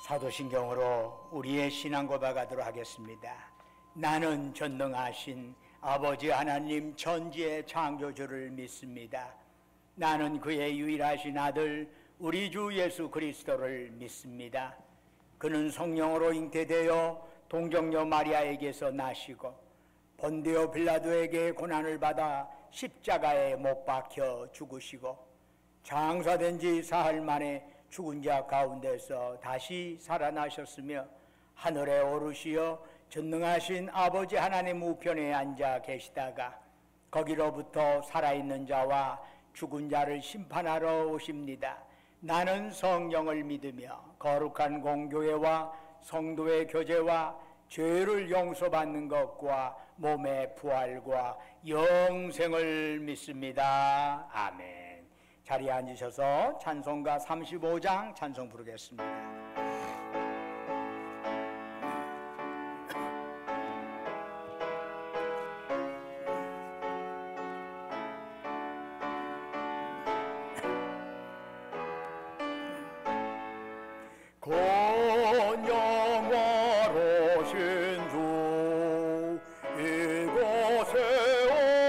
사도신경으로 우리의 신앙 고백하도록 하겠습니다. 나는 전능하신 아버지 하나님 천지의 창조주를 믿습니다. 나는 그의 유일하신 아들 우리 주 예수 그리스도를 믿습니다. 그는 성령으로 잉태되어 동정녀 마리아에게서 나시고 본디오 빌라도에게 고난을 받아 십자가에 못 박혀 죽으시고 장사된 지 사흘 만에 죽은 자 가운데서 다시 살아나셨으며 하늘에 오르시어 전능하신 아버지 하나님 우편에 앉아 계시다가 거기로부터 살아있는 자와 죽은 자를 심판하러 오십니다. 나는 성령을 믿으며 거룩한 공교회와 성도의 교제와 죄를 용서받는 것과 몸의 부활과 영생을 믿습니다. 아멘. 자리에 앉으셔서 찬송가 35장 찬송 부르겠습니다. 영화로신 주 이곳에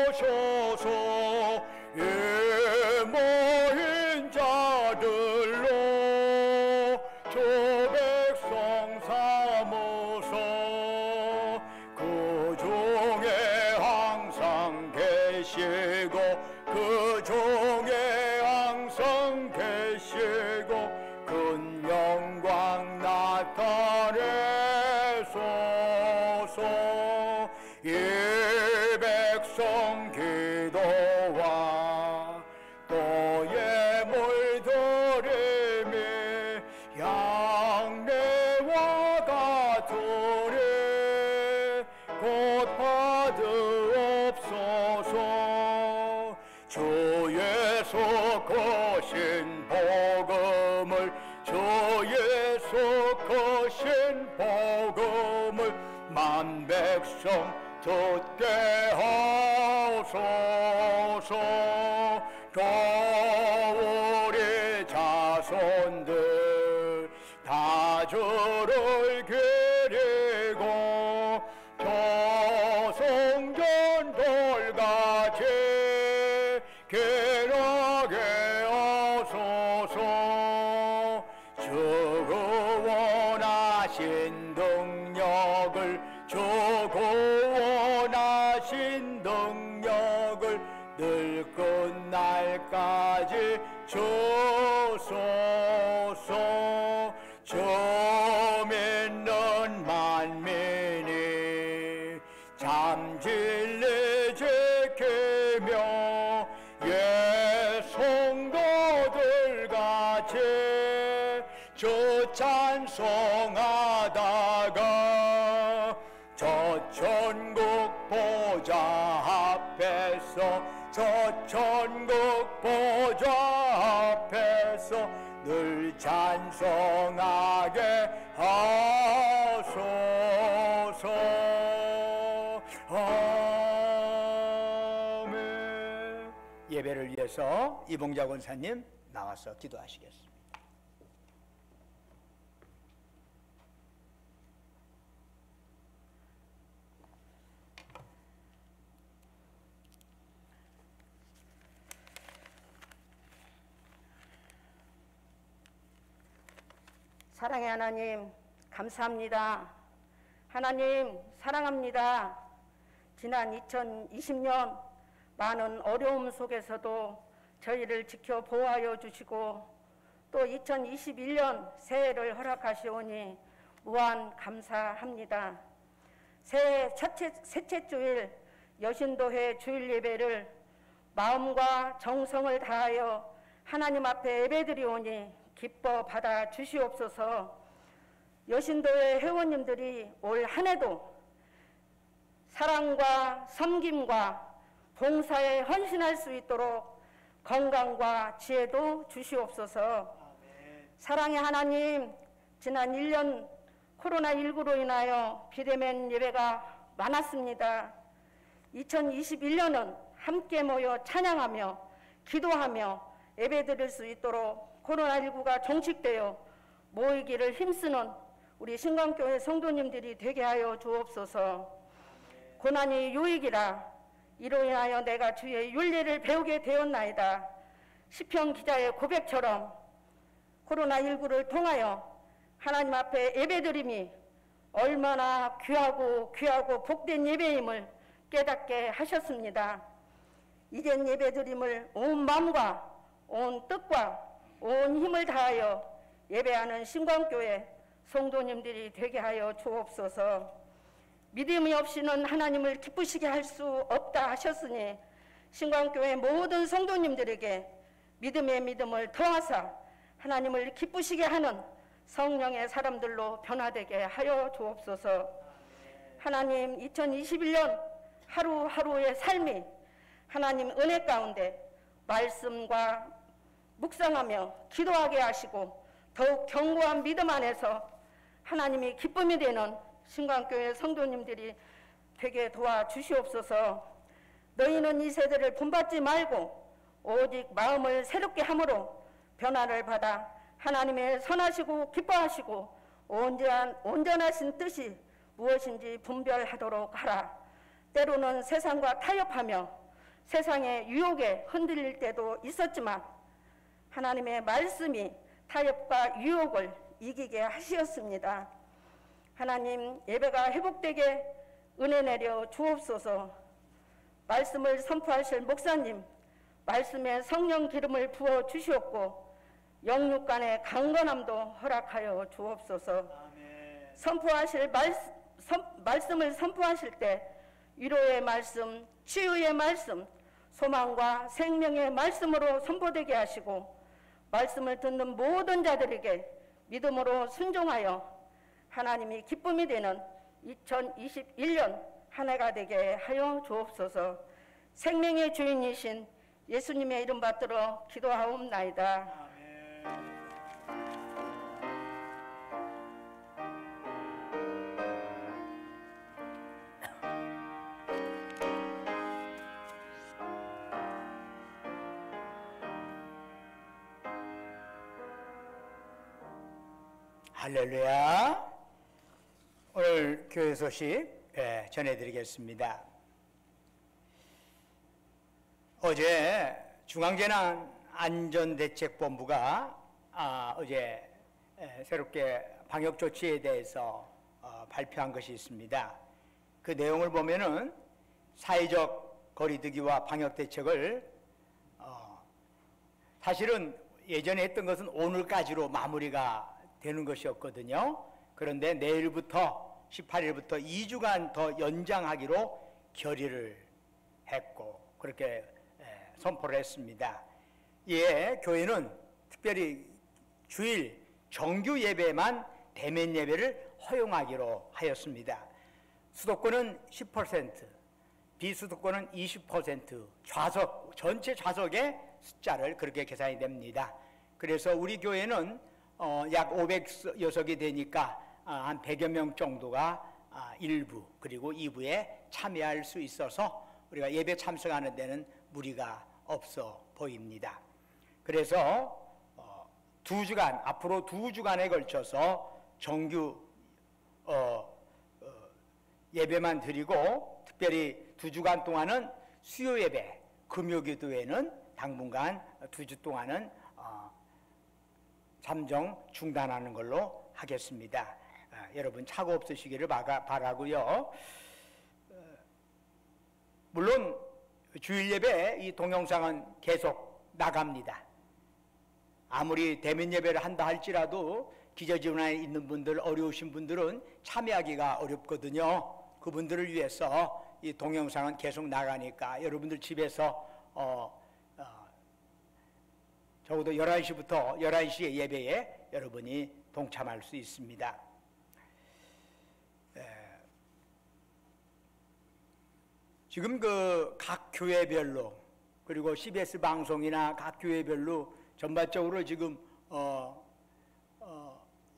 오셔서 모인 자들로 저 백성 삼으소. 그 중에 항상 계시고 그 중에 항상 계시고 큰 영광 나타내소서. 이 백성 기도와 또 예물 드림이 양내와 같으니 곧 받으옵소서. 주 예수 크신 복음을 주 예수 크신 복음을 만 백성 듣게 하소서. 또 우리 자손들 다 주를 기리고 조성전돌같이 길하게 하소서. 주고 원하신 능력을 주고 원하신 능력을 늘 끝날까지 주소서. 주 믿는 만민이 참 진리 지키며 예 성도들 같이 주 찬송하다가 저 천국 보좌 앞에서 저 천국 보좌 앞에서 늘 찬송하게 하소서. 아멘. 예배를 위해서 이봉자 권사님 나와서 기도하시겠습니다. 사랑의 하나님 감사합니다. 하나님 사랑합니다. 지난 2020년 많은 어려움 속에서도 저희를 지켜 보호하여 주시고 또 2021년 새해를 허락하시오니 무한 감사합니다. 새해 셋째 주일 여신도회 주일 예배를 마음과 정성을 다하여 하나님 앞에 예배드리오니 기뻐 받아 주시옵소서. 여신도회 회원님들이 올 한 해도 사랑과 섬김과 봉사에 헌신할 수 있도록 건강과 지혜도 주시옵소서. 아멘. 사랑의 하나님, 지난 1년 코로나19로 인하여 비대면 예배가 많았습니다. 2021년은 함께 모여 찬양하며 기도하며 예배드릴 수 있도록 코로나19가 종식되어 모이기를 힘쓰는 우리 신광교회 성도님들이 되게 하여 주옵소서. 고난이 유익이라 이로 인하여 내가 주의 윤리를 배우게 되었나이다. 시편 기자의 고백처럼 코로나19를 통하여 하나님 앞에 예배드림이 얼마나 귀하고 복된 예배임을 깨닫게 하셨습니다. 이젠 예배드림을 온 마음과 온 뜻과 온 힘을 다하여 예배하는 신광교회 성도님들이 되게 하여 주옵소서. 믿음이 없이는 하나님을 기쁘시게 할 수 없다 하셨으니 신광교회 모든 성도님들에게 믿음의 믿음을 더하사 하나님을 기쁘시게 하는 성령의 사람들로 변화되게 하여 주옵소서. 하나님, 2021년 하루하루의 삶이 하나님 은혜 가운데 말씀과 묵상하며 기도하게 하시고 더욱 견고한 믿음 안에서 하나님이 기쁨이 되는 신광교회 성도님들이 되게 도와주시옵소서. 너희는 이 세대를 본받지 말고 오직 마음을 새롭게 함으로 변화를 받아 하나님의 선하시고 기뻐하시고 온전하신 뜻이 무엇인지 분별하도록 하라. 때로는 세상과 타협하며 세상의 유혹에 흔들릴 때도 있었지만 하나님의 말씀이 타협과 유혹을 이기게 하시었습니다. 하나님, 예배가 회복되게 은혜 내려 주옵소서. 말씀을 선포하실 목사님, 말씀에 성령 기름을 부어 주시옵고 영육간의 강건함도 허락하여 주옵소서. 선포하실 말씀을 선포하실 때 위로의 말씀, 치유의 말씀, 소망과 생명의 말씀으로 선포되게 하시고 말씀을 듣는 모든 자들에게 믿음으로 순종하여 하나님이 기쁨이 되는 2021년 한 해가 되게 하여 주옵소서. 생명의 주인이신 예수님의 이름 받들어 기도하옵나이다. 할렐루야. 오늘 교회 소식 전해드리겠습니다. 어제 중앙재난안전대책본부가 어제 새롭게 방역조치에 대해서 발표한 것이 있습니다. 그 내용을 보면은 사회적 거리두기와 방역대책을 사실은 예전에 했던 것은 오늘까지로 마무리가 되는 것이었거든요. 그런데 내일부터 18일부터 2주간 더 연장하기로 결의를 했고 그렇게 선포를 했습니다. 이에 교회는 특별히 주일 정규 예배만 대면 예배를 허용하기로 하였습니다. 수도권은 10%, 비수도권은 20% 좌석, 전체 좌석의 숫자를 그렇게 계산이 됩니다. 그래서 우리 교회는 약 500여석이 되니까 한 100여 명 정도가 1부 그리고 2부에 참여할 수 있어서 우리가 예배 참석하는 데는 무리가 없어 보입니다. 그래서 2주간, 앞으로 2주간에 걸쳐서 정규 예배만 드리고 특별히 2주간 동안은 수요 예배, 금요기도회는 당분간 2주 동안은 잠정 중단하는 걸로 하겠습니다. 여러분 착오 없으시기를 바라고요. 물론 주일 예배 이 동영상은 계속 나갑니다. 아무리 대면 예배를 한다 할지라도 기저질환에 있는 분들, 어려우신 분들은 참여하기가 어렵거든요. 그분들을 위해서 이 동영상은 계속 나가니까 여러분들 집에서 적어도 11시부터 11시의 예배에 여러분이 동참할 수 있습니다. 지금 그 각 교회별로 그리고 CBS 방송이나 각 교회별로 전반적으로 지금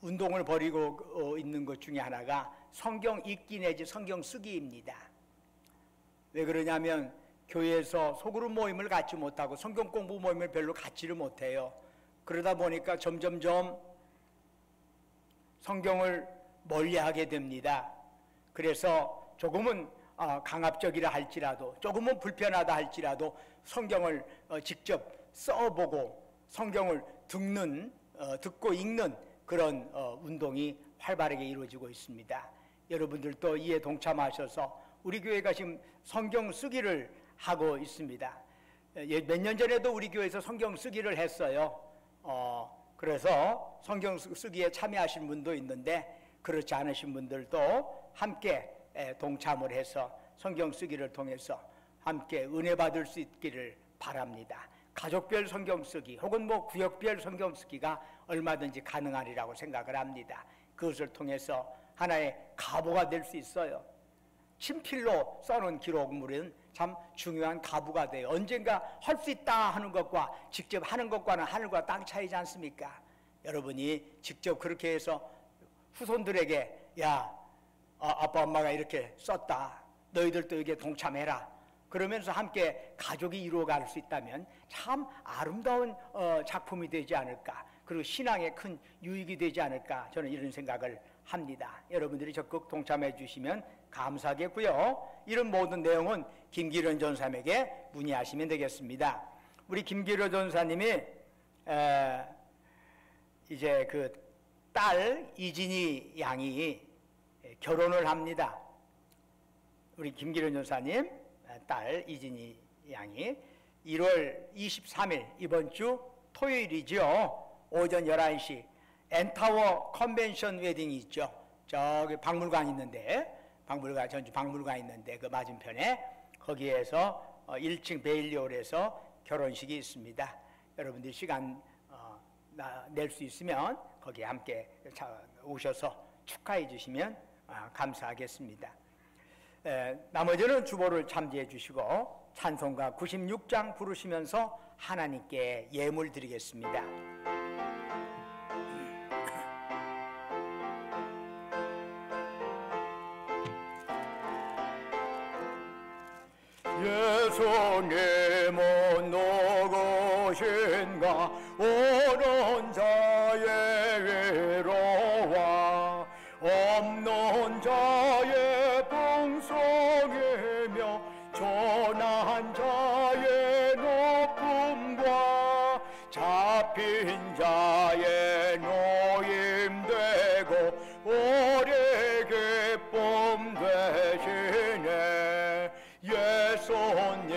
운동을 벌이고 있는 것 중에 하나가 성경 읽기 내지 성경 쓰기입니다. 왜 그러냐면 교회에서 소그룹 모임을 갖지 못하고 성경 공부 모임을 별로 갖지를 못해요. 그러다 보니까 점점점 성경을 멀리하게 됩니다. 그래서 조금은 강압적이라 할지라도, 조금은 불편하다 할지라도 성경을 직접 써보고 성경을 듣고 읽는 그런 운동이 활발하게 이루어지고 있습니다. 여러분들도 이에 동참하셔서 우리 교회가 지금 성경 쓰기를 하고 있습니다. 몇 년 전에도 우리 교회에서 성경 쓰기를 했어요. 그래서 성경 쓰기에 참여하신 분도 있는데 그렇지 않으신 분들도 함께 동참을 해서 성경 쓰기를 통해서 함께 은혜 받을 수 있기를 바랍니다. 가족별 성경 쓰기 혹은 구역별 성경 쓰기가 얼마든지 가능하리라고 생각을 합니다. 그것을 통해서 하나의 가보가 될 수 있어요. 친필로 써놓은 기록물은 참 중요한 가부가 돼요. 언젠가 할 수 있다 하는 것과 직접 하는 것과는 하늘과 땅 차이지 않습니까? 여러분이 직접 그렇게 해서 후손들에게 아빠 엄마가 이렇게 썼다, 너희들도 여기에 동참해라, 그러면서 함께 가족이 이루어갈 수 있다면 참 아름다운 작품이 되지 않을까, 그리고 신앙에 큰 유익이 되지 않을까, 저는 이런 생각을 합니다. 여러분들이 적극 동참해 주시면 감사하겠고요. 이런 모든 내용은 김기련 전사님에게 문의하시면 되겠습니다. 우리 김기련 전사님이 이제 그 딸 이진희 양이 결혼을 합니다. 우리 김기련 전사님 딸 이진희 양이 1월 23일 이번 주 토요일이죠. 오전 11시 엔타워 컨벤션 웨딩이 있죠. 저기 박물관 있는데, 전주 박물관 있는데 그 맞은편에 거기에서 1층 베일리홀에서 결혼식이 있습니다. 여러분들 시간 낼 수 있으면 거기에 함께 오셔서 축하해 주시면 감사하겠습니다. 나머지는 주보를 참조해 주시고 찬송가 96장 부르시면서 하나님께 예물 드리겠습니다. 예수님은 누구신가? 오는 자의 위로와 없는 자의 풍성이며 전한 자의 높음과 잡힌 자의 노임되고 오래 기쁨 되시네. 예수님은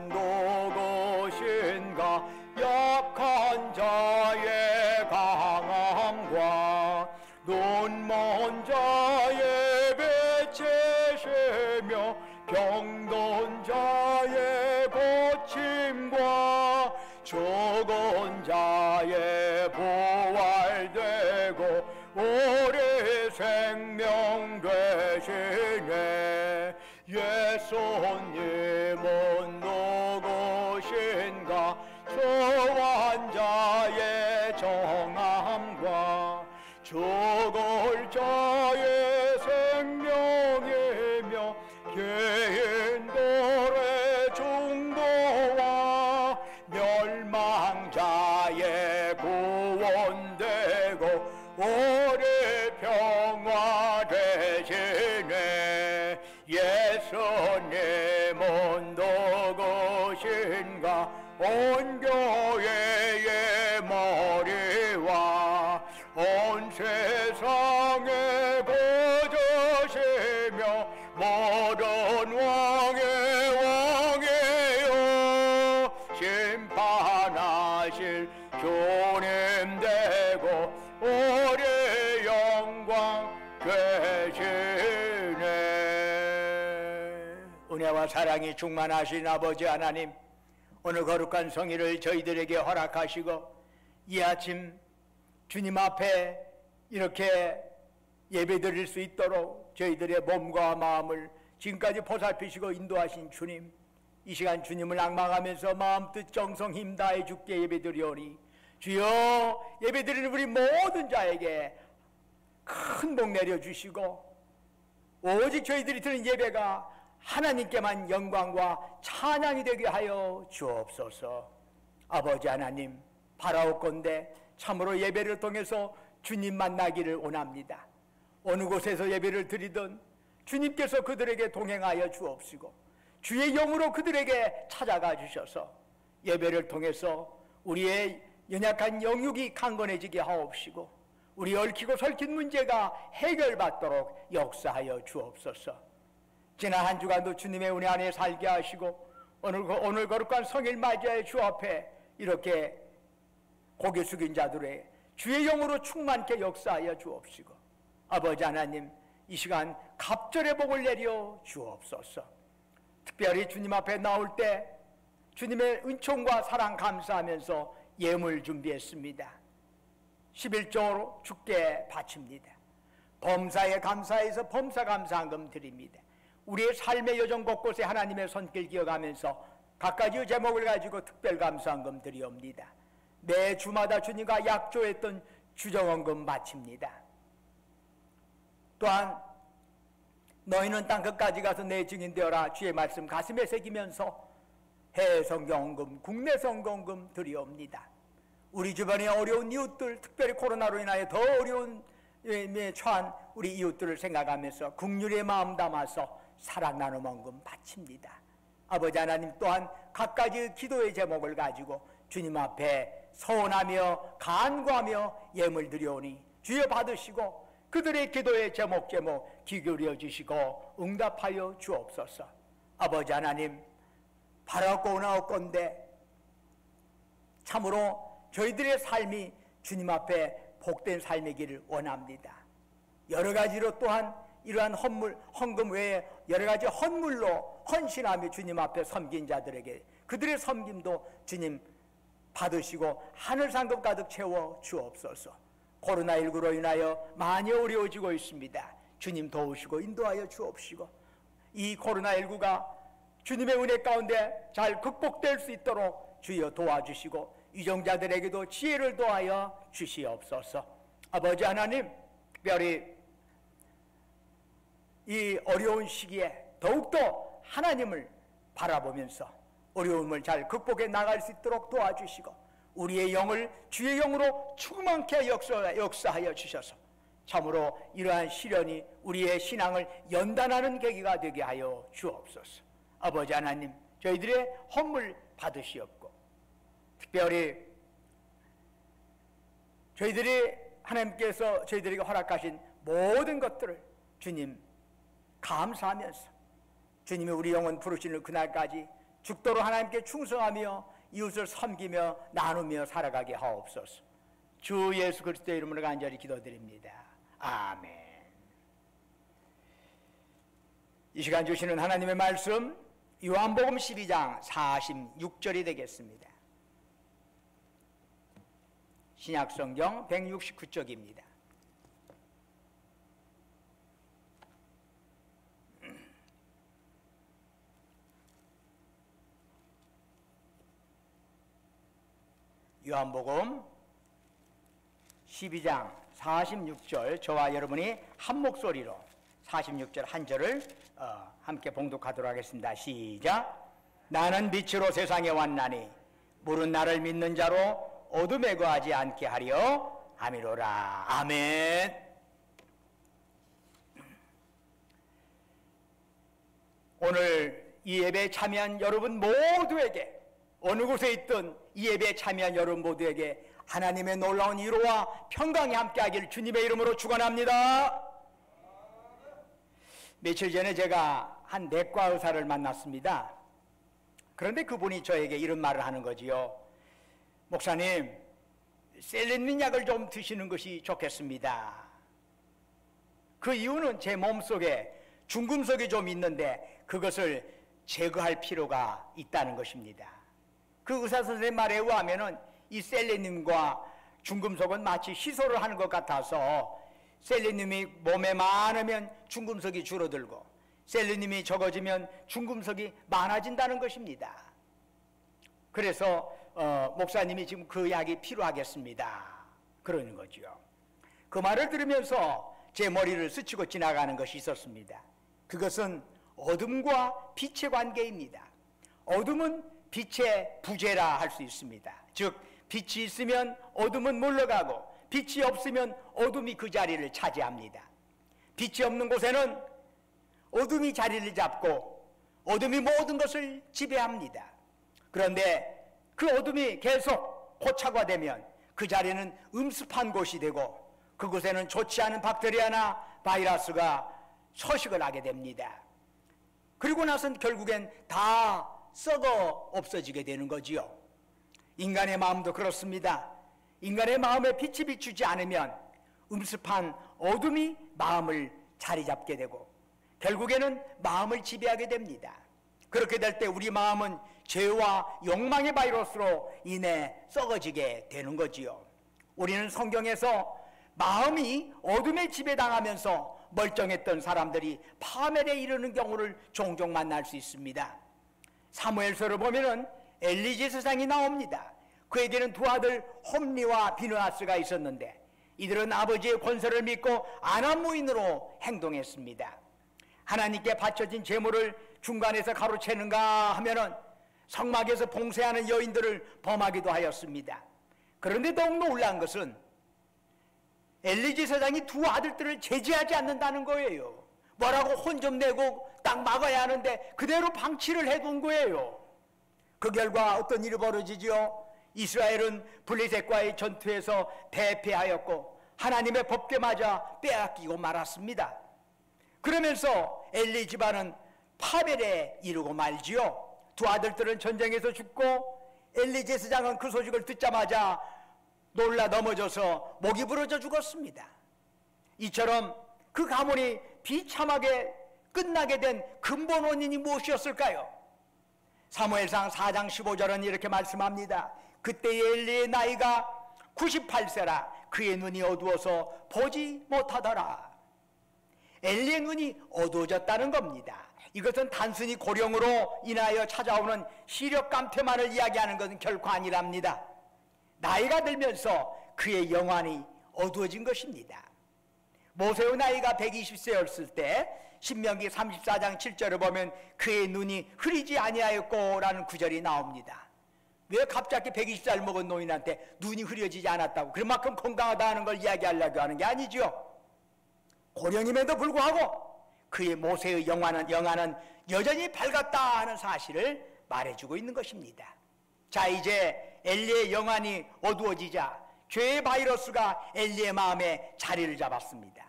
누구신가? 약한 자의 강함과 눈먼 자의 빛이시며 병든 자의 고침과 죽은 자의 부활되고 오래 생명 되시네. 예수님은 누구신가? 소환 자의 정함과 죽을 자의 생명이며 개인들의 중도와 멸망자의 구원되고 오래 평화되시네. 예수님은 누구신가? 온 교회의 머리와 온 세상에 거저시며 모든 왕의 왕이요 심판하실 주님 되고 오래 영광 되시네. 은혜와 사랑이 충만하신 아버지 하나님, 오늘 거룩한 성일을 저희들에게 허락하시고 이 아침 주님 앞에 이렇게 예배드릴 수 있도록 저희들의 몸과 마음을 지금까지 보살피시고 인도하신 주님, 이 시간 주님을 앙망하면서 마음 뜻 정성 힘 다해 주께 예배드리오니 주여, 예배드리는 우리 모든 자에게 큰 복 내려주시고 오직 저희들이 드리는 예배가 하나님께만 영광과 찬양이 되게 하여 주옵소서. 아버지 하나님, 바라옵건대 참으로 예배를 통해서 주님 만나기를 원합니다. 어느 곳에서 예배를 드리든 주님께서 그들에게 동행하여 주옵시고 주의 영으로 그들에게 찾아가 주셔서 예배를 통해서 우리의 연약한 영육이 강건해지게 하옵시고 우리 얽히고 설킨 문제가 해결받도록 역사하여 주옵소서. 지난 한 주간도 주님의 은혜 안에 살게 하시고 오늘 거룩한 성일 맞이하여 주 앞에 이렇게 고개 숙인 자들의 주의 영으로 충만케 역사하여 주옵시고 아버지 하나님 이 시간 갑절의 복을 내려 주옵소서. 특별히 주님 앞에 나올 때 주님의 은총과 사랑 감사하면서 예물 준비했습니다. 11조로 주께 바칩니다. 범사에 감사해서 범사 감사한금 드립니다. 우리의 삶의 여정 곳곳에 하나님의 손길 기억하면서 각가지 제목을 가지고 특별 감사한금 드리옵니다. 매 주마다 주님과 약조했던 주정헌금 바칩니다. 또한 너희는 땅 끝까지 가서 내 증인 되어라 주의 말씀 가슴에 새기면서 해외 선교헌금, 국내 선교헌금 드리옵니다. 우리 주변의 어려운 이웃들, 특별히 코로나로 인하여 더 어려운 에 처한 우리 이웃들을 생각하면서 긍휼의 마음 담아서 사랑 나눔 헌금 바칩니다. 아버지 하나님 또한 각가지 기도의 제목을 가지고 주님 앞에 서원하며 간구하며 예물 드려오니 주여 받으시고 그들의 기도의 제목 귀 기울여 주시고 응답하여 주옵소서. 아버지 하나님 바라옵건대 참으로 저희들의 삶이 주님 앞에 복된 삶이기를 원합니다. 여러 가지로 또한 이러한 헌금 외에 여러 가지 헌물로 헌신하며 주님 앞에 섬긴 자들에게 그들의 섬김도 주님 받으시고 하늘 상급 가득 채워 주옵소서. 코로나19로 인하여 많이 어려워지고 있습니다. 주님 도우시고 인도하여 주옵시고 이 코로나19가 주님의 은혜 가운데 잘 극복될 수 있도록 주여 도와주시고 유정자들에게도 지혜를 도하여 주시옵소서. 아버지 하나님 특별히 이 어려운 시기에 더욱더 하나님을 바라보면서 어려움을 잘 극복해 나갈 수 있도록 도와주시고 우리의 영을 주의 영으로 충만케 역사하여 주셔서 참으로 이러한 시련이 우리의 신앙을 연단하는 계기가 되게 하여 주옵소서. 아버지 하나님 저희들의 헌물 받으시옵고 특별히 저희들이 하나님께서 저희들에게 허락하신 모든 것들을 주님 감사하면서 주님이 우리 영혼 부르시는 그날까지 죽도록 하나님께 충성하며 이웃을 섬기며 나누며 살아가게 하옵소서. 주 예수 그리스도의 이름으로 간절히 기도드립니다. 아멘. 이 시간 주시는 하나님의 말씀 요한복음 12장 46절이 되겠습니다. 신약성경 169쪽입니다. 요한복음 12장 46절 저와 여러분이 한 목소리로 46절 한 절을 함께 봉독하도록 하겠습니다. 시작. 나는 빛으로 세상에 왔나니 물은 나를 믿는 자로 어둠에 거하지 않게 하려 함이로라. 아멘. 오늘 이 예배에 참여한 여러분 모두에게 어느 곳에 있든 이 예배에 참여한 여러분 모두에게 하나님의 놀라운 위로와 평강이 함께하기를 주님의 이름으로 축원합니다. 며칠 전에 제가 한 내과 의사를 만났습니다. 그런데 그분이 저에게 이런 말을 하는 거지요. 목사님, 셀레늄 약을 좀 드시는 것이 좋겠습니다. 그 이유는 제 몸속에 중금속이 좀 있는데 그것을 제거할 필요가 있다는 것입니다. 그 의사 선생님 말에 의하면은 이 셀레늄과 중금속은 마치 시소를 하는 것 같아서 셀레늄이 몸에 많으면 중금속이 줄어들고 셀레늄이 적어지면 중금속이 많아진다는 것입니다. 그래서 목사님이 지금 그 약이 필요하겠습니다. 그러는 거죠. 그 말을 들으면서 제 머리를 스치고 지나가는 것이 있었습니다. 그것은 어둠과 빛의 관계입니다. 어둠은 빛의 부재라 할 수 있습니다. 즉 빛이 있으면 어둠은 물러가고 빛이 없으면 어둠이 그 자리를 차지합니다. 빛이 없는 곳에는 어둠이 자리를 잡고 어둠이 모든 것을 지배합니다. 그런데 그 어둠이 계속 고착화되면 그 자리는 음습한 곳이 되고 그곳에는 좋지 않은 박테리아나 바이러스가 서식을 하게 됩니다. 그리고 나선 결국엔 다 썩어 없어지게 되는 거지요. 인간의 마음도 그렇습니다. 인간의 마음에 빛이 비추지 않으면 음습한 어둠이 마음을 자리 잡게 되고 결국에는 마음을 지배하게 됩니다. 그렇게 될 때 우리 마음은 죄와 욕망의 바이러스로 인해 썩어지게 되는 거지요. 우리는 성경에서 마음이 어둠에 지배당하면서 멀쩡했던 사람들이 파멸에 이르는 경우를 종종 만날 수 있습니다. 사무엘서를 보면은 엘리제 세상이 나옵니다. 그에게는 두 아들 홈리와 비느하스가 있었는데 이들은 아버지의 권세를 믿고 아나무인으로 행동했습니다. 하나님께 바쳐진 제물을 중간에서 가로채는가 하면은 성막에서 봉쇄하는 여인들을 범하기도 하였습니다. 그런데 더욱 놀라운 것은 엘리제 세상이 두 아들들을 제지하지 않는다는 거예요. 뭐라고 혼 좀 내고 딱 막아야 하는데 그대로 방치를 해둔 거예요. 그 결과 어떤 일이 벌어지지요? 이스라엘은 블레셋과의 전투에서 대패하였고 하나님의 법궤 맞아 빼앗기고 말았습니다. 그러면서 엘리 집안은 파멸에 이르고 말지요. 두 아들들은 전쟁에서 죽고 엘리 제사장은 그 소식을 듣자마자 놀라 넘어져서 목이 부러져 죽었습니다. 이처럼 그 가문이 비참하게 끝나게 된 근본 원인이 무엇이었을까요? 사무엘상 4장 15절은 이렇게 말씀합니다. 그때의 엘리의 나이가 98세라 그의 눈이 어두워서 보지 못하더라. 엘리의 눈이 어두워졌다는 겁니다. 이것은 단순히 고령으로 인하여 찾아오는 시력 감퇴만을 이야기하는 것은 결코 아니랍니다. 나이가 들면서 그의 영안이 어두워진 것입니다. 모세의 나이가 120세였을 때 신명기 34장 7절을 보면 그의 눈이 흐리지 아니하였고라는 구절이 나옵니다. 왜 갑자기 120살 먹은 노인한테 눈이 흐려지지 않았다고 그만큼 건강하다는 걸 이야기하려고 하는 게 아니죠. 고령임에도 불구하고 그의 모세의 영안은 여전히 밝았다 하는 사실을 말해주고 있는 것입니다. 자, 이제 엘리의 영안이 어두워지자 죄의 바이러스가 엘리의 마음에 자리를 잡았습니다.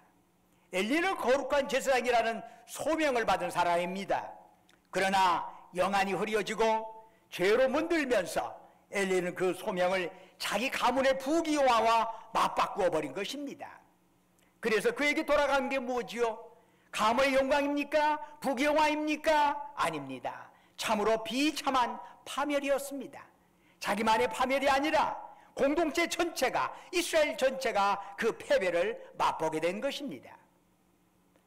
엘리는 거룩한 제사장이라는 소명을 받은 사람입니다. 그러나 영안이 흐려지고 죄로 문들면서 엘리는 그 소명을 자기 가문의 부귀영화와 맞바꾸어 버린 것입니다. 그래서 그에게 돌아간 게 뭐지요? 가문의 영광입니까? 부귀영화입니까? 아닙니다. 참으로 비참한 파멸이었습니다. 자기만의 파멸이 아니라 공동체 전체가, 이스라엘 전체가 그 패배를 맛보게 된 것입니다.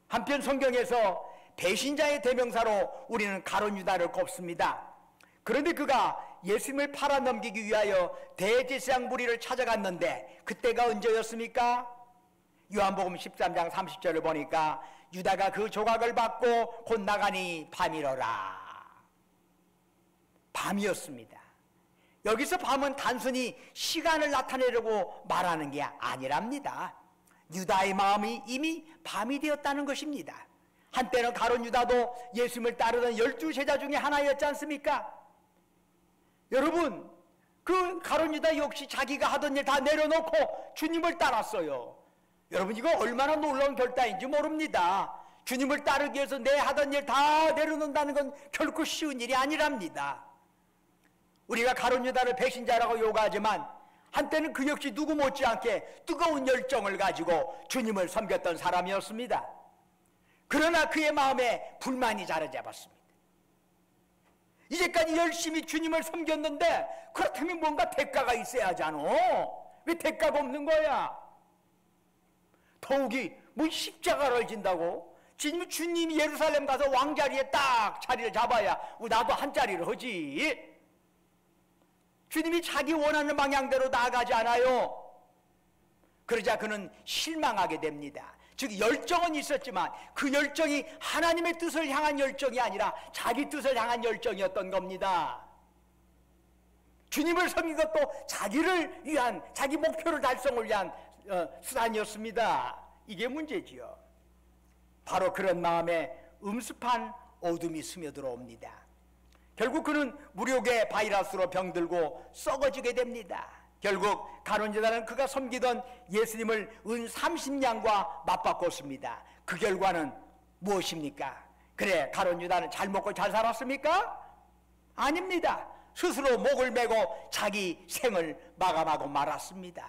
한편 성경에서 배신자의 대명사로 우리는 가룟 유다를 꼽습니다. 그런데 그가 예수님을 팔아넘기기 위하여 대제사장 무리를 찾아갔는데 그때가 언제였습니까? 요한복음 13장 30절을 보니까 유다가 그 조각을 받고 곧 나가니 밤이러라. 밤이었습니다. 여기서 밤은 단순히 시간을 나타내려고 말하는 게 아니랍니다. 유다의 마음이 이미 밤이 되었다는 것입니다. 한때는 가룟 유다도 예수님을 따르던 12제자 중에 하나였지 않습니까? 여러분, 그 가룟 유다 역시 자기가 하던 일 다 내려놓고 주님을 따랐어요. 여러분, 이거 얼마나 놀라운 결단인지 모릅니다. 주님을 따르기 위해서 내 하던 일 다 내려놓는다는 건 결코 쉬운 일이 아니랍니다. 우리가 가룟 유다를 배신자라고 요구하지만 한때는 그 역시 누구 못지않게 뜨거운 열정을 가지고 주님을 섬겼던 사람이었습니다. 그러나 그의 마음에 불만이 자리 잡았습니다. 이제까지 열심히 주님을 섬겼는데 그렇다면 뭔가 대가가 있어야 하잖아. 왜 대가가 없는 거야? 더욱이 뭐 십자가를 진다고? 주님이 예루살렘 가서 왕자리에 딱 자리를 잡아야 나도 한 자리를 하지. 주님이 자기 원하는 방향대로 나아가지 않아요. 그러자 그는 실망하게 됩니다. 즉 열정은 있었지만 그 열정이 하나님의 뜻을 향한 열정이 아니라 자기 뜻을 향한 열정이었던 겁니다. 주님을 섬긴 것도 자기를 위한, 자기 목표를 달성을 위한 수단이었습니다. 이게 문제지요. 바로 그런 마음에 음습한 어둠이 스며들어옵니다. 결국 그는 무력의 바이러스로 병들고 썩어지게 됩니다. 결국 가룟유다는 그가 섬기던 예수님을 은 30냥과 맞바꿨습니다. 그 결과는 무엇입니까? 그래, 가룟유다는 잘 먹고 잘 살았습니까? 아닙니다. 스스로 목을 메고 자기 생을 마감하고 말았습니다.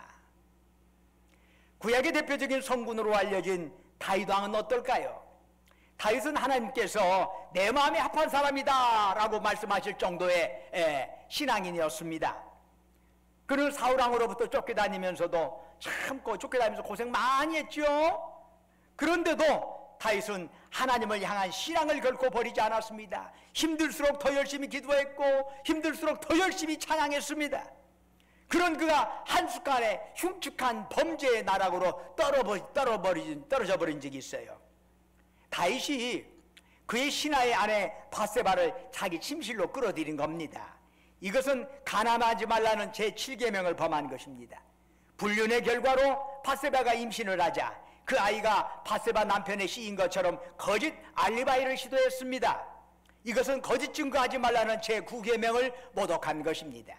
구약의 대표적인 성군으로 알려진 다윗 왕은 어떨까요? 다윗은 하나님께서 내 마음에 합한 사람이다 라고 말씀하실 정도의 신앙인이었습니다. 그는 사울왕으로부터 쫓겨다니면서도 참고 쫓겨다니면서 고생 많이 했죠. 그런데도 다윗은 하나님을 향한 신앙을 결코 버리지 않았습니다. 힘들수록 더 열심히 기도했고 힘들수록 더 열심히 찬양했습니다. 그런 그가 한순간에 흉측한 범죄의 나락으로 떨어져 버린 적이 있어요. 다윗이 그의 신하의 아내 바세바를 자기 침실로 끌어들인 겁니다. 이것은 가늠하지 말라는 제7계명을 범한 것입니다. 불륜의 결과로 바세바가 임신을 하자 그 아이가 바세바 남편의 씨인 것처럼 거짓 알리바이를 시도했습니다. 이것은 거짓 증거하지 말라는 제9계명을 모독한 것입니다.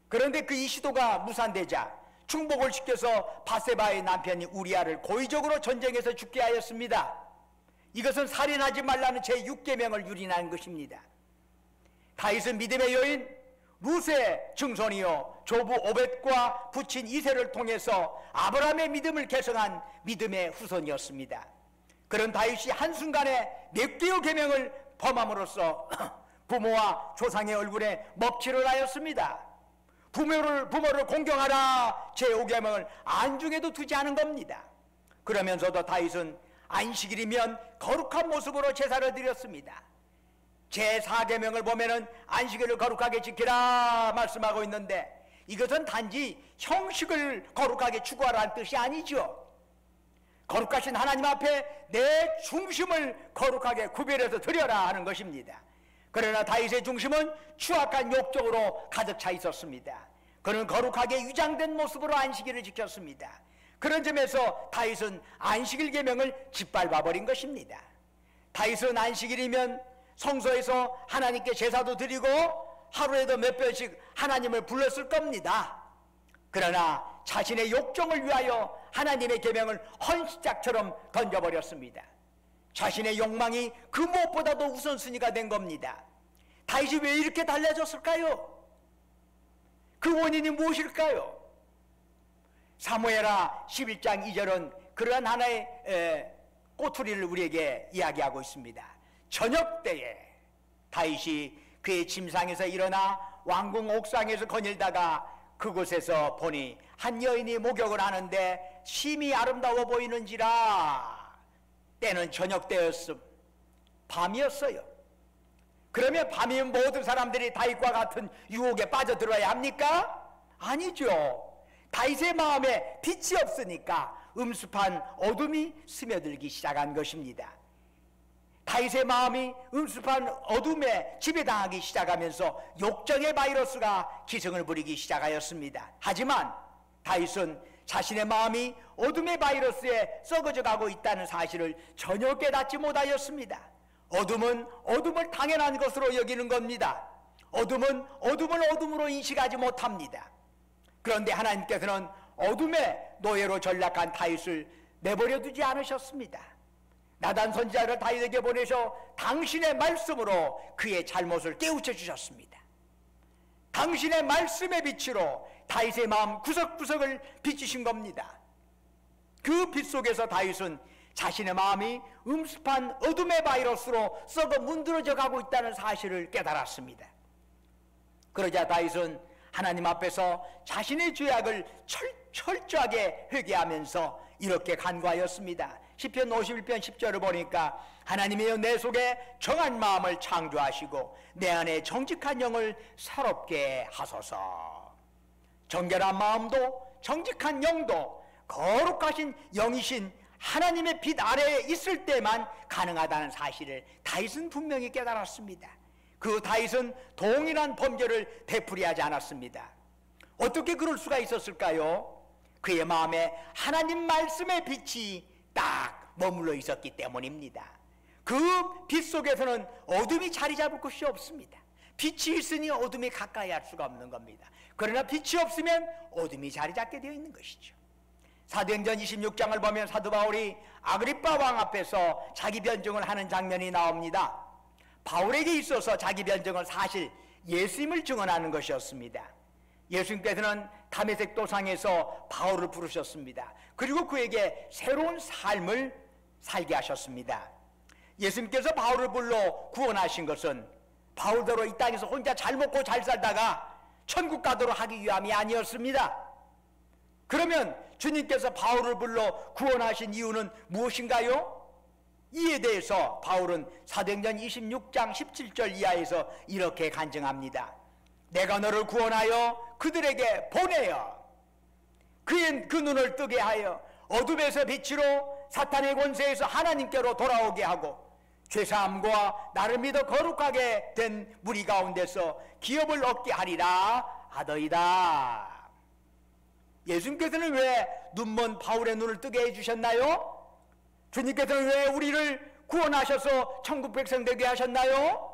그런데 그 이 시도가 무산되자 충복을 시켜서 바세바의 남편이 우리아를 고의적으로 전쟁에서 죽게 하였습니다. 이것은 살인하지 말라는 제6계명을 유린한 것입니다. 다윗은 믿음의 여인 룻의 증손이요 조부 오벳과 부친 이세를 통해서 아브라함의 믿음을 개성한 믿음의 후손이었습니다. 그런 다윗이 한순간에 몇 개의 계명을 범함으로써 부모와 조상의 얼굴에 먹칠을 하였습니다. 부모를 공경하라 제5계명을 안중에도 두지 않은 겁니다. 그러면서도 다윗은 안식일이면 거룩한 모습으로 제사를 드렸습니다. 제4계명을 보면은 안식일을 거룩하게 지키라 말씀하고 있는데 이것은 단지 형식을 거룩하게 추구하라는 뜻이 아니죠. 거룩하신 하나님 앞에 내 중심을 거룩하게 구별해서 드려라 하는 것입니다. 그러나 다윗의 중심은 추악한 욕정으로 가득 차 있었습니다. 그는 거룩하게 위장된 모습으로 안식일을 지켰습니다. 그런 점에서 다윗은 안식일 계명을 짓밟아 버린 것입니다. 다윗은 안식일이면 성소에서 하나님께 제사도 드리고 하루에도 몇 번씩 하나님을 불렀을 겁니다. 그러나 자신의 욕정을 위하여 하나님의 계명을 헌시짝처럼 던져버렸습니다. 자신의 욕망이 그 무엇보다도 우선순위가 된 겁니다. 다윗이 왜 이렇게 달라졌을까요? 그 원인이 무엇일까요? 사무엘하 11장 2절은 그러한 하나의 꼬투리를 우리에게 이야기하고 있습니다. 저녁 때에 다윗이 그의 침상에서 일어나 왕궁 옥상에서 거닐다가 그곳에서 보니 한 여인이 목욕을 하는데 심히 아름다워 보이는지라. 때는 저녁 때였음. 밤이었어요. 그러면 밤이면 모든 사람들이 다윗과 같은 유혹에 빠져들어야 합니까? 아니죠. 다윗의 마음에 빛이 없으니까 음습한 어둠이 스며들기 시작한 것입니다. 다윗의 마음이 음습한 어둠에 지배당하기 시작하면서 욕정의 바이러스가 기승을 부리기 시작하였습니다. 하지만 다윗은 자신의 마음이 어둠의 바이러스에 썩어져 가고 있다는 사실을 전혀 깨닫지 못하였습니다. 어둠은 어둠을 당연한 것으로 여기는 겁니다. 어둠은 어둠을 어둠으로 인식하지 못합니다. 그런데 하나님께서는 어둠의 노예로 전락한 다윗을 내버려 두지 않으셨습니다. 나단 선지자를 다윗에게 보내셔 당신의 말씀으로 그의 잘못을 깨우쳐 주셨습니다. 당신의 말씀의 빛으로 다윗의 마음 구석구석을 비추신 겁니다. 그 빛 속에서 다윗은 자신의 마음이 음습한 어둠의 바이러스로 썩어 문드러져 가고 있다는 사실을 깨달았습니다. 그러자 다윗은 하나님 앞에서 자신의 죄악을 철저하게 회개하면서 이렇게 간구하였습니다. 시편 51편 10절을 보니까 하나님이여 내 속에 정한 마음을 창조하시고 내 안에 정직한 영을 새롭게 하소서. 정결한 마음도 정직한 영도 거룩하신 영이신 하나님의 빛 아래에 있을 때만 가능하다는 사실을 다윗은 분명히 깨달았습니다. 그 다윗은 동일한 범죄를 되풀이하지 않았습니다. 어떻게 그럴 수가 있었을까요? 그의 마음에 하나님 말씀의 빛이 딱 머물러 있었기 때문입니다. 그 빛 속에서는 어둠이 자리 잡을 곳이 없습니다. 빛이 있으니 어둠이 가까이 할 수가 없는 겁니다. 그러나 빛이 없으면 어둠이 자리 잡게 되어 있는 것이죠. 사도행전 26장을 보면 사도 바울이 아그리빠 왕 앞에서 자기 변증을 하는 장면이 나옵니다. 바울에게 있어서 자기 변증은 사실 예수님을 증언하는 것이었습니다. 예수님께서는 다메섹 도상에서 바울을 부르셨습니다. 그리고 그에게 새로운 삶을 살게 하셨습니다. 예수님께서 바울을 불러 구원하신 것은 바울대로 이 땅에서 혼자 잘 먹고 잘 살다가 천국 가도록 하기 위함이 아니었습니다. 그러면 주님께서 바울을 불러 구원하신 이유는 무엇인가요? 이에 대해서 바울은 사도행전 26장 17절 이하에서 이렇게 간증합니다. 내가 너를 구원하여 그들에게 보내어 그 눈을 뜨게 하여 어둠에서 빛으로 사탄의 권세에서 하나님께로 돌아오게 하고 죄사함과 나를 믿어 거룩하게 된 무리 가운데서 기업을 얻게 하리라 하더이다. 예수님께서는 왜 눈먼 바울의 눈을 뜨게 해주셨나요? 주님께서는 왜 우리를 구원하셔서 천국 백성 되게 하셨나요?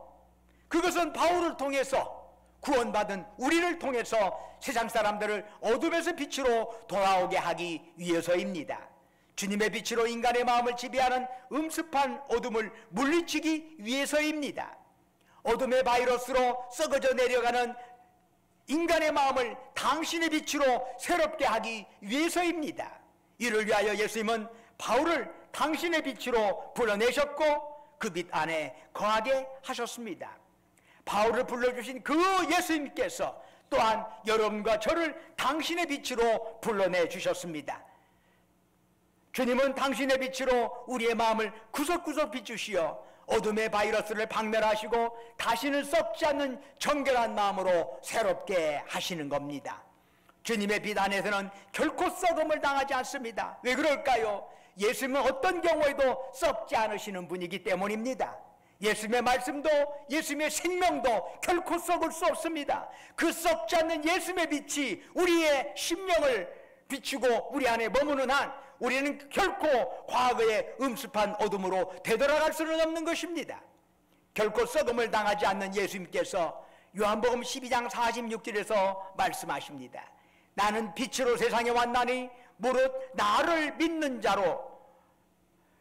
그것은 바울을 통해서 구원받은 우리를 통해서 세상 사람들을 어둠에서 빛으로 돌아오게 하기 위해서입니다. 주님의 빛으로 인간의 마음을 지배하는 음습한 어둠을 물리치기 위해서입니다. 어둠의 바이러스로 썩어져 내려가는 인간의 마음을 당신의 빛으로 새롭게 하기 위해서입니다. 이를 위하여 예수님은 바울을 당신의 빛으로 불러내셨고 그 빛 안에 거하게 하셨습니다. 바울을 불러주신 그 예수님께서 또한 여러분과 저를 당신의 빛으로 불러내 주셨습니다. 주님은 당신의 빛으로 우리의 마음을 구석구석 비추시어 어둠의 바이러스를 박멸하시고 다시는 썩지 않는 정결한 마음으로 새롭게 하시는 겁니다. 주님의 빛 안에서는 결코 썩음을 당하지 않습니다. 왜 그럴까요? 예수님은 어떤 경우에도 썩지 않으시는 분이기 때문입니다. 예수님의 말씀도 예수님의 생명도 결코 썩을 수 없습니다. 그 썩지 않는 예수님의 빛이 우리의 심령을 비추고 우리 안에 머무는 한 우리는 결코 과거의 음습한 어둠으로 되돌아갈 수는 없는 것입니다. 결코 썩음을 당하지 않는 예수님께서 요한복음 12장 46절에서 말씀하십니다. 나는 빛으로 세상에 왔나니 무릇 나를 믿는 자로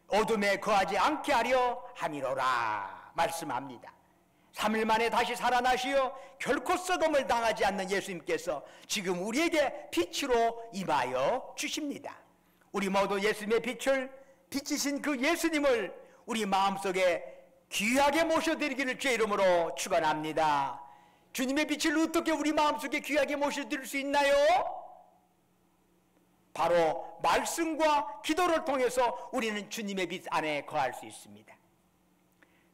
어둠에 거하지 않게 하려 함이로라 말씀합니다. 3일 만에 다시 살아나시어 결코 썩음을 당하지 않는 예수님께서 지금 우리에게 빛으로 임하여 주십니다. 우리 모두 예수님의 빛을 비치신 그 예수님을 우리 마음속에 귀하게 모셔드리기를 주의 이름으로 축원합니다. 주님의 빛을 어떻게 우리 마음속에 귀하게 모셔드릴 수 있나요? 바로 말씀과 기도를 통해서 우리는 주님의 빛 안에 거할 수 있습니다.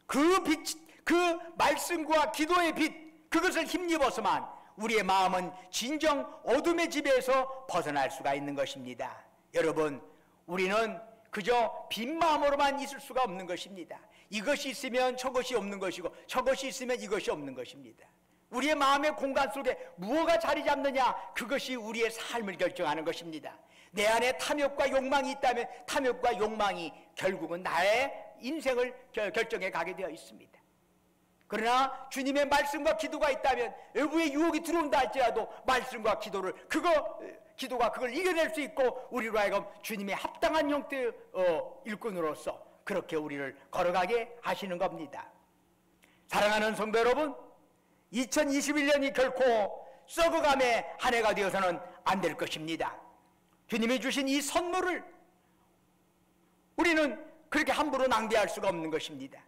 그 빛, 그 말씀과 기도의 빛, 그것을 힘입어서만 우리의 마음은 진정 어둠의 지배에서 벗어날 수가 있는 것입니다. 여러분, 우리는 그저 빈 마음으로만 있을 수가 없는 것입니다. 이것이 있으면 저것이 없는 것이고 저것이 있으면 이것이 없는 것입니다. 우리의 마음의 공간 속에 무엇가 자리 잡느냐, 그것이 우리의 삶을 결정하는 것입니다. 내 안에 탐욕과 욕망이 있다면 탐욕과 욕망이 결국은 나의 인생을 결정해 가게 되어 있습니다. 그러나 주님의 말씀과 기도가 있다면 외부의 유혹이 들어온다 할지라도 말씀과 기도가 그걸 이겨낼 수 있고 우리로 하여금 주님의 합당한 형태의 일꾼으로서 그렇게 우리를 걸어가게 하시는 겁니다. 사랑하는 성도 여러분, 2021년이 결코 썩어감의 한 해가 되어서는 안 될 것입니다. 주님이 주신 이 선물을 우리는 그렇게 함부로 낭비할 수가 없는 것입니다.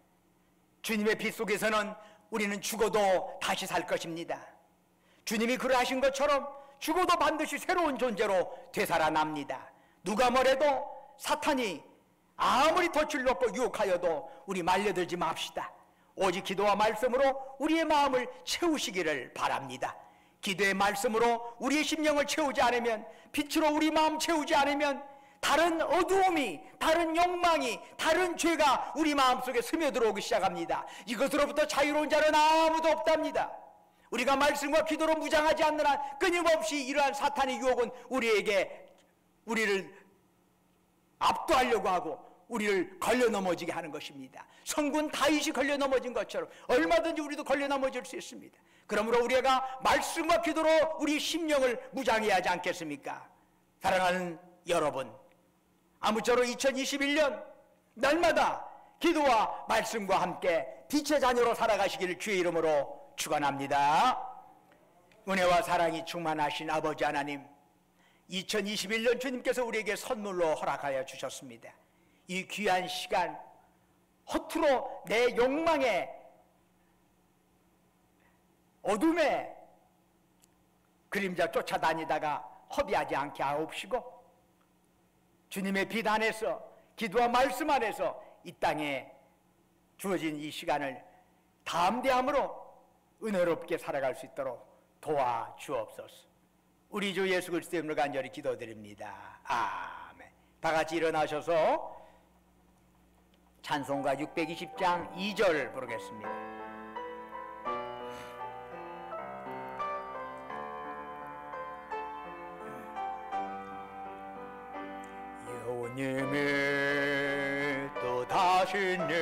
주님의 빛 속에서는 우리는 죽어도 다시 살 것입니다. 주님이 그러하신 것처럼 죽어도 반드시 새로운 존재로 되살아납니다. 누가 뭐래도 사탄이 아무리 덫을 놓고 유혹하여도 우리 말려들지 맙시다. 오직 기도와 말씀으로 우리의 마음을 채우시기를 바랍니다. 기도의 말씀으로 우리의 심령을 채우지 않으면, 빛으로 우리 마음 채우지 않으면 다른 어두움이, 다른 욕망이, 다른 죄가 우리 마음속에 스며들어오기 시작합니다. 이것으로부터 자유로운 자는 아무도 없답니다. 우리가 말씀과 기도로 무장하지 않는 한 끊임없이 이러한 사탄의 유혹은 우리에게 우리를 압도하려고 하고 우리를 걸려 넘어지게 하는 것입니다. 성군 다윗이 걸려 넘어진 것처럼 얼마든지 우리도 걸려 넘어질 수 있습니다. 그러므로 우리가 말씀과 기도로 우리 심령을 무장해야 하지 않겠습니까? 사랑하는 여러분, 아무쪼록 2021년 날마다 기도와 말씀과 함께 빛의 자녀로 살아가시기를 주의 이름으로 축원합니다. 은혜와 사랑이 충만하신 아버지 하나님, 2021년 주님께서 우리에게 선물로 허락하여 주셨습니다. 이 귀한 시간 허투루 내 욕망에 어둠에 그림자 쫓아다니다가 허비하지 않게 하옵시고 주님의 빛 안에서 기도와 말씀 안에서 이 땅에 주어진 이 시간을 담대함으로 은혜롭게 살아갈 수 있도록 도와주옵소서. 우리 주 예수 그리스도의 이름으로 간절히 기도드립니다. 아멘. 다 같이 일어나셔서 찬송가 620장 2절 부르겠습니다. 여호님이 뜻하시니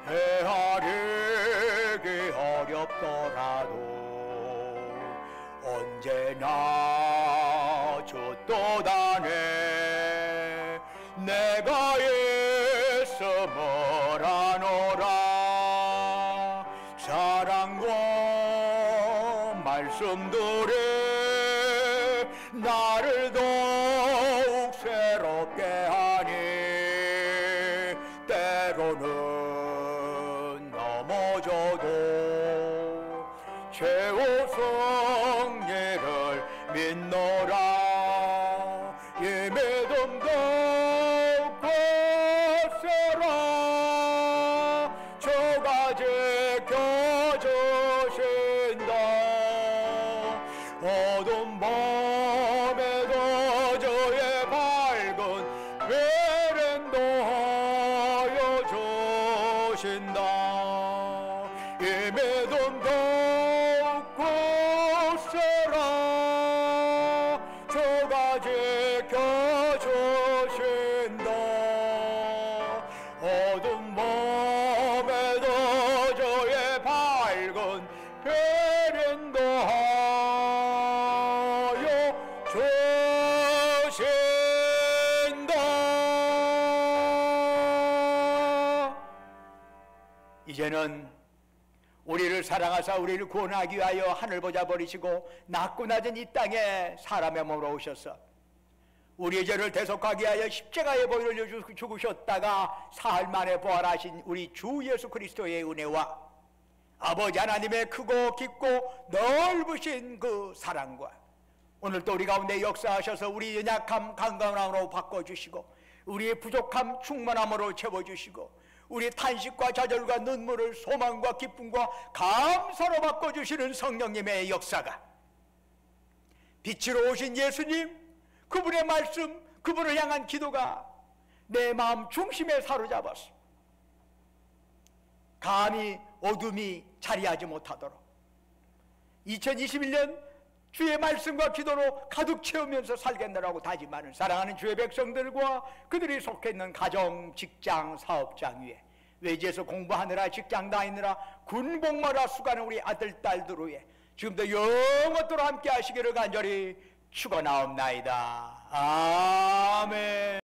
헤아리기 어렵더라도 언제나 주떠다네 내가 있음을 아노라. 사랑과 말씀들이 나를 더욱 새롭게 하니 때로는 넘어져도 최후 승리를 믿노라. 이 믿음 더욱 굳세라. 주가 지켜주신다. 어두운 밤에도 저의 밝은 미련도 하여 주신다. 이 믿음 더욱 굳세라. 주가 지켜주신다. 어두운 밤에도 저의 밝은 미련도 하여 주신다. 이제는 우리를 사랑하사 우리를 구원하기 위하여 하늘 보좌 버리시고 낮고 낮은 이 땅에 사람의 몸으로 오셔서 우리의 죄를 대속하기 위하여 십자가의 보혈을 죽으셨다가 사흘 만에 부활하신 우리 주 예수 그리스도의 은혜와 아버지 하나님의 크고 깊고 넓으신 그 사랑과 오늘 또 우리 가운데 역사하셔서 우리 연약함 강건함으로 바꿔주시고 우리의 부족함 충만함으로 채워주시고 우리 탄식과 좌절과 눈물을 소망과 기쁨과 감사로 바꿔주시는 성령님의 역사가 빛으로 오신 예수님 그분의 말씀 그분을 향한 기도가 내 마음 중심에 사로잡았어. 감히 어둠이 자리하지 못하도록 2021년 주의 말씀과 기도로 가득 채우면서 살겠노라고 다짐하는 사랑하는 주의 백성들과 그들이 속해 있는 가정, 직장, 사업장 위에 외지에서 공부하느라 직장 다니느라 군복무하라 수고하는 우리 아들, 딸들 위에 지금도 영원토록 함께 하시기를 간절히 축원하옵나이다. 아멘.